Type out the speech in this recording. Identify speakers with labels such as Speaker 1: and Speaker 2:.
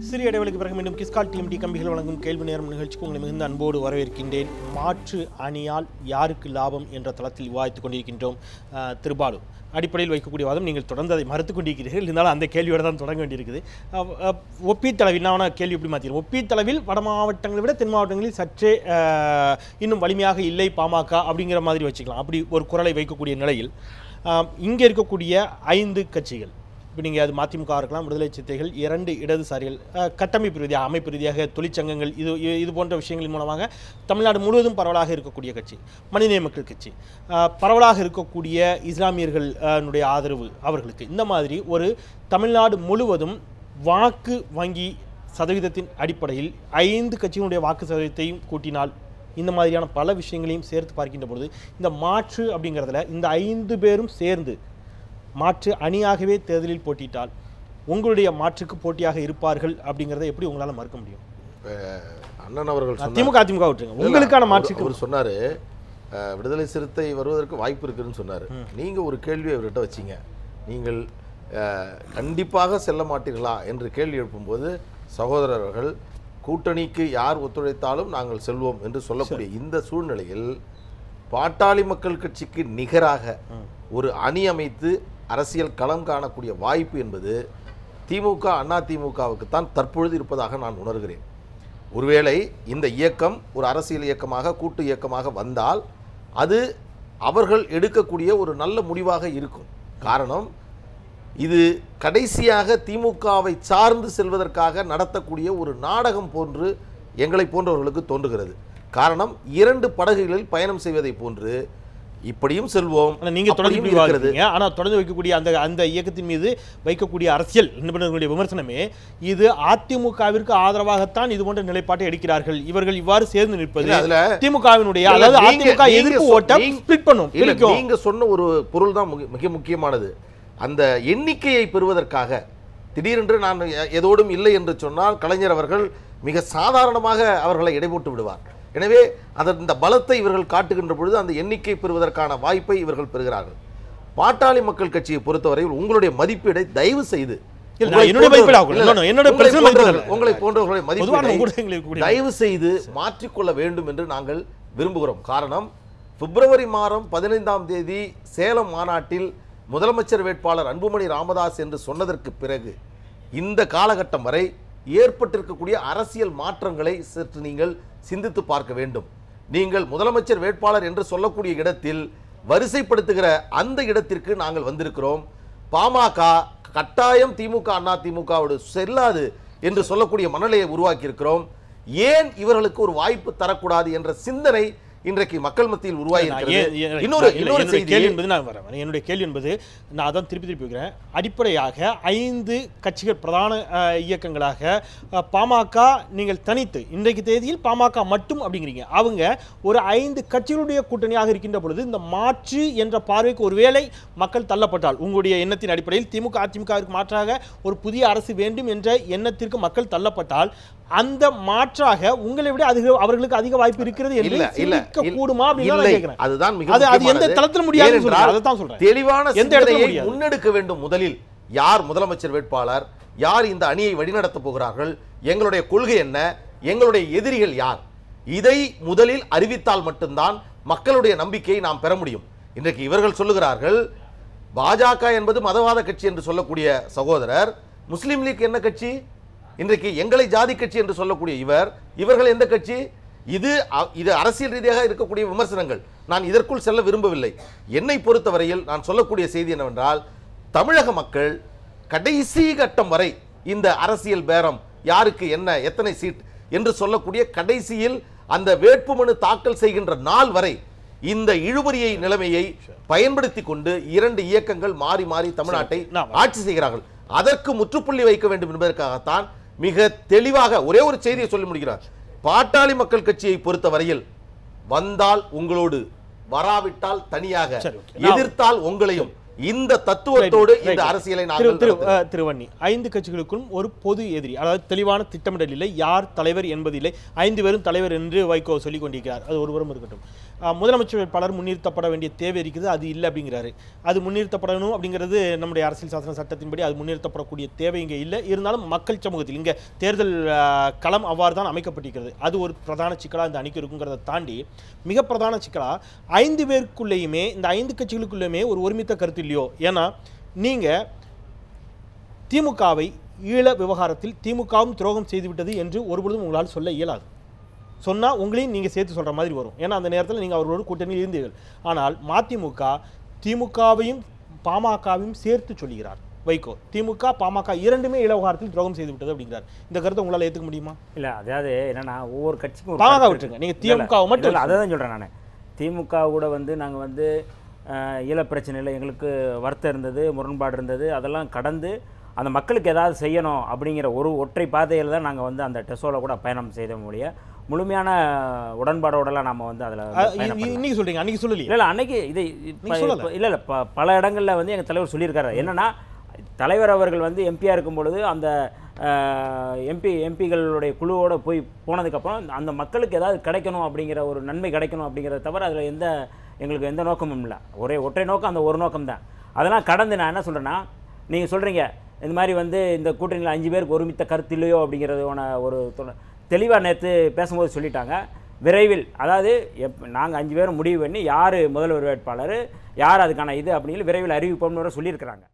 Speaker 1: சிறிய இடைவெளிக்கு பிறகு மீண்டும் கிஸ்கால் டிஎம்டி கம்பிகள் வழங்கும் கேள்வி நேரம் நிகழ்ச்சிக்கு உங்களை மிகுந்த அன்போடு வரவேற்கின்றேன். மாற்று அணியால் யாருக்கு லாபம் என்ற தளத்தில் விவாதித்துக் கொண்டிருக்கின்றோம். திருபாலு அடிப்படையில் வைக்கக்கூடிய வாதம் நீங்கள் தொடர்ந்து அதை மறுத்துக் கொண்டிருக்கிறீர்கள். இருந்தாலும் அந்த கேள்வியோடு தான் தொடங்க வேண்டியிருக்குது. ஒப்பீட்டளவில் நான் கேள்வி எப்படி மாற்றிக்கிறேன், ஒப்பீட்டளவில் வட மாவட்டங்களை விட தென் மாவட்டங்களில் சற்றே இன்னும் வலிமையாக இல்லை பாமக அப்படிங்கிற மாதிரி வச்சுக்கலாம். அப்படி ஒரு குரலை வைக்கக்கூடிய நிலையில் இங்கே இருக்கக்கூடிய 5 கட்சிகள், இப்போ நீங்கள் அது மதிமுக இருக்கலாம், விடுதலை சிறுத்தைகள், 2 இடதுசாரிகள், கட்டமைப்பு ரீதியாக அமைப்பு ரீதியாக தொழிற்சங்கங்கள், இது போன்ற விஷயங்களின் மூலமாக தமிழ்நாடு முழுவதும் பரவலாக இருக்கக்கூடிய கட்சி மனிதநேய மக்கள் கட்சி, பரவலாக இருக்கக்கூடிய இஸ்லாமியர்கள் ஆதரவு அவர்களுக்கு, இந்த மாதிரி ஒரு தமிழ்நாடு முழுவதும் வாக்கு வங்கி சதவீதத்தின் அடிப்படையில் 5 கட்சியினுடைய வாக்கு சதவீதத்தையும் கூட்டினால் இந்த மாதிரியான பல விஷயங்களையும் சேர்த்து பார்க்கின்ற பொழுது இந்த மாற்று அப்படிங்கிறதுல இந்த 5 பேரும் சேர்ந்து மாற்று அணியாகவே தேர்தலில் போட்டியிட்டால் உங்களுடைய மாற்றுக்கு போட்டியாக இருப்பார்கள் அப்படிங்கிறத எப்படி உங்களால் மறுக்க முடியும்?
Speaker 2: அண்ணன் அவர்கள்
Speaker 1: திமுக அதிமுக விட்டுருங்க, உங்களுக்கான மாற்றுக்கு
Speaker 2: அவர் சொன்னார் விடுதலை சிறுத்தை வருவதற்கு வாய்ப்பு இருக்குன்னு சொன்னார். நீங்கள் ஒரு கேள்வி அவர்கிட்ட வச்சிங்க, நீங்கள் கண்டிப்பாக செல்ல மாட்டீர்களா என்று கேள்வி எழுப்பும்போது சகோதரர் அவர்கள் கூட்டணிக்கு யார் ஒத்துழைத்தாலும் நாங்கள் செல்வோம் என்று சொல்லக்கூடிய இந்த சூழ்நிலையில் பாட்டாளி மக்கள் கட்சிக்கு நிகராக ஒரு அணி அமைத்து அரசியல் களம் காணக்கூடிய வாய்ப்பு என்பது திமுக அண்ணா திமுகவுக்குத்தான் தற்பொழுது இருப்பதாக நான் உணர்கிறேன். ஒருவேளை இந்த இயக்கம் ஒரு அரசியல் இயக்கமாக கூட்டு இயக்கமாக வந்தால் அது அவர்கள் எடுக்கக்கூடிய ஒரு நல்ல முடிவாக இருக்கும். காரணம், இது கடைசியாக திமுகவை சார்ந்து செல்வதற்காக நடத்தக்கூடிய ஒரு நாடகம் போன்று எங்களை போன்றவர்களுக்கு தோன்றுகிறது. காரணம், 2 படகுகளில் பயணம் செய்வதை போன்று இப்படியும் செல்வோம்.
Speaker 1: நீங்க தொடர்ந்து இருக்கிறது, ஆனால் தொடர்ந்து வைக்கக்கூடிய அந்த இயக்கத்தின் மீது வைக்கக்கூடிய அரசியல் நிபுணர்களுடைய விமர்சனமே இது அதிமுகவிற்கு ஆதரவாகத்தான் இது போன்ற நிலைப்பாட்டை எடுக்கிறார்கள். இவர்கள் இவ்வாறு சேர்ந்து நிற்பது திமுகவினுடைய, அதாவது அதிமுக எதிர்ப்பு ஓட்டம் ஸ்பிளிட் பண்ணும்.
Speaker 2: நீங்க சொன்ன ஒரு பொருள் தான் மிக முக்கியமானது. அந்த எண்ணிக்கையை பெறுவதற்காக திடீரென்று நான் எதோடும் இல்லை என்று சொன்னால் கலைஞர் அவர்கள் மிக சாதாரணமாக அவர்களை எடைபோட்டு விடுவார். எனவே இந்த பலத்தை இவர்கள் காட்டுகின்ற பொழுது அந்த எண்ணிக்கை பெறுவதற்கான வாய்ப்பை இவர்கள் பெறுகிறார்கள். பாட்டாளி மக்கள் கட்சியை பொறுத்தவரையில் உங்களுடைய மதிப்பீடை தயவு செய்து உங்களை போன்றவர்களை மதிப்பீடை தயவு செய்து மாற்றிக்கொள்ள வேண்டும் என்று நாங்கள் விரும்புகிறோம். காரணம், பிப்ரவரி மாதம் 15ஆம் தேதி சேலம் மாநாட்டில் முதலமைச்சர் வேட்பாளர் அன்புமணி ராமதாஸ் என்று சொன்னதற்கு பிறகு இந்த காலகட்டம் வரை ஏற்பட்டிருக்கக்கூடிய அரசியல் மாற்றங்களை சற்று நீங்கள் சிந்தித்து பார்க்க வேண்டும். நீங்கள் முதலமைச்சர் வேட்பாளர் என்று சொல்லக்கூடிய இடத்தில் வரிசைப்படுத்துகிற அந்த இடத்திற்கு நாங்கள் வந்திருக்கிறோம். பாமக கட்டாயம் திமுக அண்ணா திமுகவோடு செல்லாது என்று சொல்லக்கூடிய மனநிலையை உருவாக்கி இருக்கிறோம். ஏன் இவர்களுக்கு ஒரு வாய்ப்பு தரக்கூடாது என்ற சிந்தனை இன்றைக்கு மக்கள் மத்தியில் உருவாகி இருக்கிறது.
Speaker 1: என்னுடைய கேள்வி என்பது நான் அதான் திருப்பி வைக்கிறேன். அடிப்படையாக 5 கட்சிகள் பிரதான இயக்கங்களாக பாமக நீங்கள் தனித்து இன்றைக்கு தேதியில் பாமக மட்டும் அப்படிங்கிறீங்க. அவங்க ஒரு 5 கட்சிகளுடைய கூட்டணியாக இருக்கின்ற பொழுது இந்த மாற்று என்ற பார்வைக்கு ஒருவேளை மக்கள் தள்ளப்பட்டால், உங்களுடைய எண்ணத்தின் அடிப்படையில் திமுக அதிமுகவிற்கு மாற்றாக ஒரு புதிய அரசு வேண்டும் என்ற எண்ணத்திற்கு மக்கள் தள்ளப்பட்டால் அந்த மாற்றாக உங்களை விட அவர்களுக்கு அதிக வாய்ப்பு இருக்கிறது என்று கூடுமா?
Speaker 2: தெளிவான சிந்தனையை முன்னெடுக்க வேண்டும். முதலில் யார் முதலமைச்சர் வேட்பாளர், யார் இந்த அணியை வழிநடத்த போகிறார்கள், எங்களுடைய கொள்கை என்ன, எங்களுடைய எதிரிகள் யார், இதை முதலில் அறிவித்தால் மட்டும்தான் மக்களுடைய நம்பிக்கையை நாம் பெற முடியும். இன்றைக்கு இவர்கள் சொல்லுகிறார்கள் பாஜக என்பது மதவாத கட்சி என்று சொல்லக்கூடிய சகோதரர், முஸ்லிம் லீக் என்ன கட்சி, இன்றைக்கு எங்களை ஜாதி கட்சி என்று சொல்லக்கூடிய இவர்கள் எந்த கட்சி? இது அரசியல் ரீதியாக இருக்கக்கூடிய விமர்சனங்கள். நான் இதற்குள் செல்ல விரும்பவில்லை. என்னை பொறுத்தவரையில் நான் சொல்லக்கூடிய செய்தி என்னவென்றால், தமிழக மக்கள் கடைசி கட்டம் வரை இந்த அரசியல் பேரம் யாருக்கு என்ன எத்தனை சீட் என்று சொல்லக்கூடிய கடைசியில் அந்த வேட்புமனு தாக்கல் செய்கின்ற நாள் வரை இந்த இழுபறியை நிலைமையை பயன்படுத்தி கொண்டு 2 இயக்கங்கள் மாறி மாறி தமிழ்நாட்டை ஆட்சி செய்கிறார்கள். அதற்கு முற்றுப்புள்ளி வைக்க வேண்டும் என்பதற்காகத்தான் மிக தெளிவாக ஒரே ஒரு செய்தியை சொல்லி முடிக்கிறார். பாட்டாளி மக்கள் கட்சியை பொறுத்தவரையில் வந்தால் உங்களோடு, வராவிட்டால் தனியாக, எதிர்த்தால் உங்களையும், இந்த தத்துவத்தோடு இந்த அரசியலை
Speaker 1: திருவண்ணி 5 கட்சிகளுக்கும் ஒரு பொது எதிரி, அதாவது தெளிவான திட்டமிடல் இல்லை, யார் தலைவர் என்பதில்லை, 5 பேரும் தலைவர் என்று வைகோ சொல்லிக் கொண்டிருக்கிறார். அது ஒருவரும் இருக்கட்டும். முதலமைச்சர் வேட்பாளர் முன்னிறுத்தப்பட வேண்டிய தேவை இருக்குது, அது இல்லை அப்படிங்கிறாரு. அது முன்னிறுத்தப்படணும் அப்படிங்கிறது நம்முடைய அரசியல் சாசன சட்டத்தின்படி அது முன்னிறுத்தப்படக்கூடிய தேவை இங்கே இல்லை. இருந்தாலும் மக்கள் சமூகத்தில் இங்கே தேர்தல் களம் அவ்வாறு தான் அமைக்கப்பட்டிருக்கிறது. அது ஒரு பிரதான சிக்கலாக இந்த அணிக்கு இருக்குங்கிறத தாண்டி மிக பிரதான சிக்கலாக 5 பேருக்குள்ளேயுமே இந்த 5 கட்சிகளுக்குள்ளேயுமே ஒரு ஒருமித்த கருத்து இல்லையோ. ஏன்னா நீங்கள் திமுகவை ஈழ விவகாரத்தில் திமுகவும் துரோகம் செய்துவிட்டது என்று ஒருபொழுதும் உங்களால் சொல்ல இயலாது. சொன்னால் உங்களையும் நீங்கள் சேர்த்து சொல்கிற மாதிரி வரும். ஏன்னா அந்த நேரத்தில் நீங்கள் அவர்களோடு கூட்டணியில் இருந்தீர்கள். ஆனால் மதிமுக திமுகவையும் பாமகவையும் சேர்த்து சொல்கிறார் வைகோ. திமுக பாமக இரண்டுமே ஈழ விவகாரத்தில் துரோகம் செய்து விட்டது அப்படிங்கிறார். இந்த கருத்தை உங்களால் ஏற்றுக்க முடியுமா?
Speaker 3: இல்லை, அதாவது என்னன்னா ஒவ்வொரு கட்சிக்கும்
Speaker 1: பாமக விட்டுருங்க, நீங்கள் திமுகவை மட்டும்.
Speaker 3: அதை தான் சொல்கிறேன் நான். திமுக கூட நாங்கள் ஈழ பிரச்சனையில் எங்களுக்கு வருத்தம் இருந்தது, முரண்பாடு இருந்தது. அதெல்லாம் கடந்து அந்த மக்களுக்கு ஏதாவது செய்யணும் அப்படிங்கிற ஒரு ஒற்றை பாதையில் தான் நாங்கள் அந்த டெசோவில் கூட பயணம் செய்த முடிய முழுமையான உடன்பாடோடலாம் நம்ம அதில்
Speaker 1: இன்னைக்கு சொல்கிறீங்க, அன்றைக்கி சொல்லலை.
Speaker 3: இல்லை அன்னைக்கு இது இல்லை பல இடங்களில் எங்கள் தலைவர் சொல்லியிருக்காரு. என்னென்னா தலைவர் அவர்கள் எம்பியாக இருக்கும் பொழுது அந்த எம்பிகளுடைய குழுவோடு போனதுக்கப்புறம் அந்த மக்களுக்கு ஏதாவது கிடைக்கணும் அப்படிங்கிற ஒரு நன்மை கிடைக்கணும் அப்படிங்கிறத தவிர அதில் எங்களுக்கு எந்த நோக்கமும் இல்லை. ஒற்றை நோக்கம், அந்த ஒரு நோக்கம் தான். அதெல்லாம் கடந்து நான் என்ன சொல்கிறேன்னா, நீங்கள் சொல்கிறீங்க இந்த மாதிரி இந்த கூட்டணியில் 5 பேருக்கு ஒருமித்த கருத்து இல்லையோ அப்படிங்கிறதுன ஒரு தெளிவாக நேற்று பேசும்போது சொல்லிட்டாங்க. விரைவில், அதாவது நாங்கள் 5 பேரும் முடிவு பண்ணி யார் முதல்வர் வேட்பாளர், யார் அதுக்கான இது அப்படின்னு விரைவில் அறிவிப்போம்னு சொல்லியிருக்கிறாங்க.